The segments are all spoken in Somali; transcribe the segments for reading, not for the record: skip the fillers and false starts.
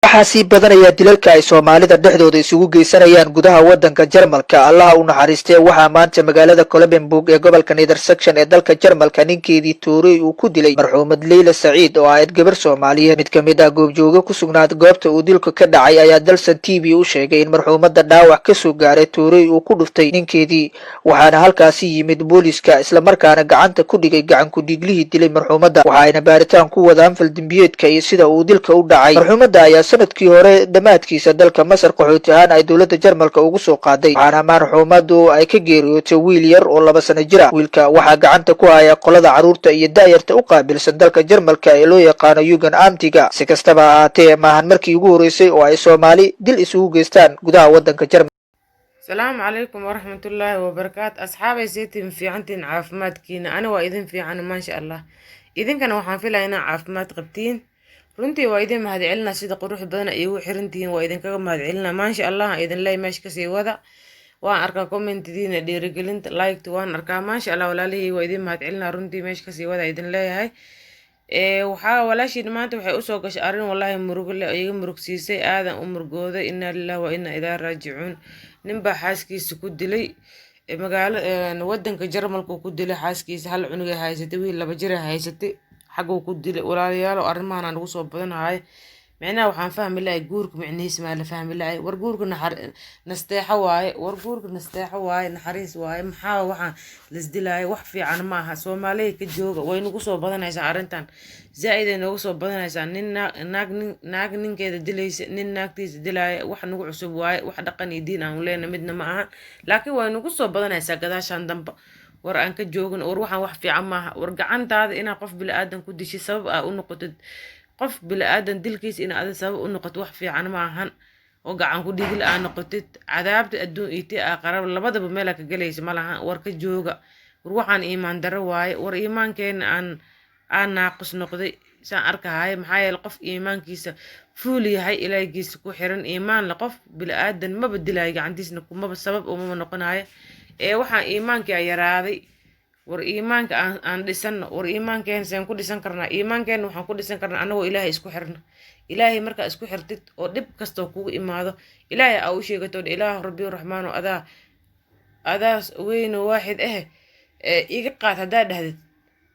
waxaa sii badanaya dilalka ay Soomaalida dhexdooda isugu geysanayaan gudaha wadanka Jarmalka. Allah u naxariistee waxaa maanta magaalada Colombemburg ee gobolka Niedersachsen ee dalka Jarmalka ninkeedii Tuuray uu ku dilay marxuumad Leila Saciid oo ahayd gabar Soomaaliyeed. Mid kamid ah goobjooga ku sugnaad goobta uu dilku ka dhacay ayaa dalsan TV u sheegay in marxuumada dhaawac ka soo gaaray Tuuray uu ku dhuftay ninkeedii, waxaana halkaasi yimid booliska isla markaana gacanta ku dhigay gacan ku dhiiglihii dilay marxuumada. waxaana baaritaan ku wadaan faldambiyeedka iyo sida uu dilka u dhacay. marxuumada ayaa sanadkii hore dhamaadkiisa dalka Masar qaxooti ahaan ay dowladda Jarmalka ugu soo qaaday, waxaana marxuumadu ay ka geeriyootay wiil yar oo 2 sano jir ah. wiilka waxaa gacanta ku haya qolada caruurta iyo daayarta u qaabilsan dalka Jarmalka ee loo yaqaano Jugendamtiga. si kastaba ha ahaatee maahan markii ugu horeysay oo ay Soomaali dil isugu geystaan gudaha wadanka Jarmalka. السلام عليكم ورحمة الله وبركاته أصحابي سيتم في عندنا عافمات كينا أنا وإذن في عنا ما شاء الله إذن كانوا حافلا هنا عافمات قبتين runtii waa idin mahadcelina sida qurux badan ay ugu xirantihiin waa idin kaga mahadcelina ma sha Allah idin lay meesh ka sii wada waan arkaa comment-diina dhiirigelinta like waan arkaa ma sha Allah walaalihii waa idin mahadcelina runtii meesh ka sii wada idin leeyahay waxa walaashii maanta waxay u soo gashay arin wallahi murug leh iyaga murugsiisay aadan u murugooda inna lillahi wa inna ilaahi raaji'uun ninba xaaskiisa ku dilay magaalo wadanka Jarmalka ku dilay xaaskiisa hal cunug ay haysatay wiil 2 jir ay haysatay xaguu ku dilay walaalayaal arrimahan aan ugu soo badanahay macnaha waxaan fahmi lahay guurka macnihiisa ma la fahmi lahay war guurka nasteexa waaye naxariis waaye maxaa waxaan lisdilay wax fiican ma aha Soomaaliya ka jooga way nagu soo badanaysaa arintan zaaid ay nagu soo badanaysaa naag ninkeeda dilaysa nin naagtiisa dilay wax nagu cusub waaye wax dhaqan iyo diin aan leena midna ma aha laakiin way nagu soo badanaysaa gadaashan damba war aan ka joogin war waxaan wax fiican maaha war gacantaada ina qof bil aadan ku dishay sabab ah u noqotid qof bil aadan dilkiis ina aad sabab u noqoto wax fiican maahan oo gacan ku dhigil aan noqotid cadaabta adduun iyo aakhirada labadaba meel ka galaysa malaha war ka jooga war waxaan iimaan daro waaye war iimaankeena aan naaqis noqday saan arkahay maxaa yeelay qof iimaankiisa fuul yahay ilaahigiisa ku xiran iimaan la qof bil aadan ma badilay gacantiisna kuma sabab uma noqonayo waxaan iimaanka yaraaday war iimaanka aan dhisano war iimaankeen seen ku dhisan karnaa iimaankeen waxaan ku dhisan karnaa anagoo ilaahay isku xirna ilaahay marka isku xirtid oo dib kasto kugu imaado ilaahay aa u sheegato ilaah rabbi raxmaan oo adaas weyn waaxid iga qaad hadaa dhahdid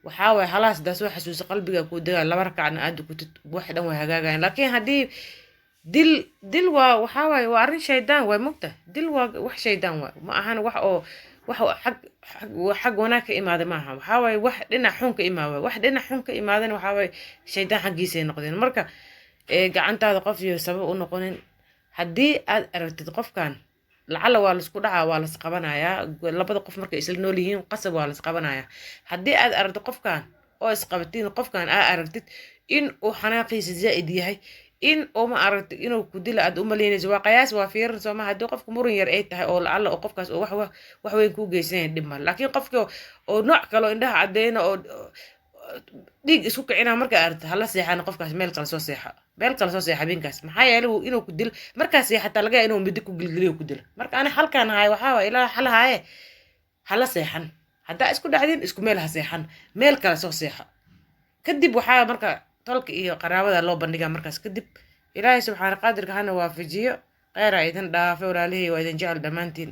waxa way halaas daas wax xasuuso qalbiga ku dagaa 2 rakacna aad ku tid wax dhan way hagaagayaan laakiin hadii dil waxa way waa arin shaydaan way mugta dil waa wax shaydaan waa ma ahan wax oo wax xaq wanaag ka imaada maaha waxa way wax dhinac xun ka imaada wax dhinac xun ka imaadana waxa way shaydaan xaqiisa ay noqdeen marka gacantaada qof iyo sabab u noqonin hadii aad aragtid qofkan lacala waa la isku dhacaa waa la isqabanayaa labada qof markay isla nool yihiin qasab waa la isqabanayaa hadii aad aragtid qofkan oo isqabatiin qofkan aad aragtid in uu xanaaqiisa zaaid yahay in oo ma aragtid inuu ku dilo aad u maleynayso waa qiyaas waa fiirin Soomaa hadii qofku muran yar ay tahay oo lacala oo qofkaas oo wax weyn ku geysanay dhib ma laakiin qofka oo nooc kale indhaha cadeeyna oo dhiig isku kicina marka aragtid hala seexan qofkaas meel kale soo seexa habeenkaas maxaa yeelay inuu ku dil markaas seexata laga inuu mid ku gilgiliyo ku dil marka ana halkan hay waxa way ilaa xalahaye hala seexan hadaa isku dhacdin isku meel ha seexan meel kale soo seexa kadib waxa marka tolka iyo qaraabada loo bandhigaa markaas kadib ilaahay subxaanahu qaadirka hana waafajiyo khayr ay idin dhaafay walaalihii waa idin jecel dhamaantiin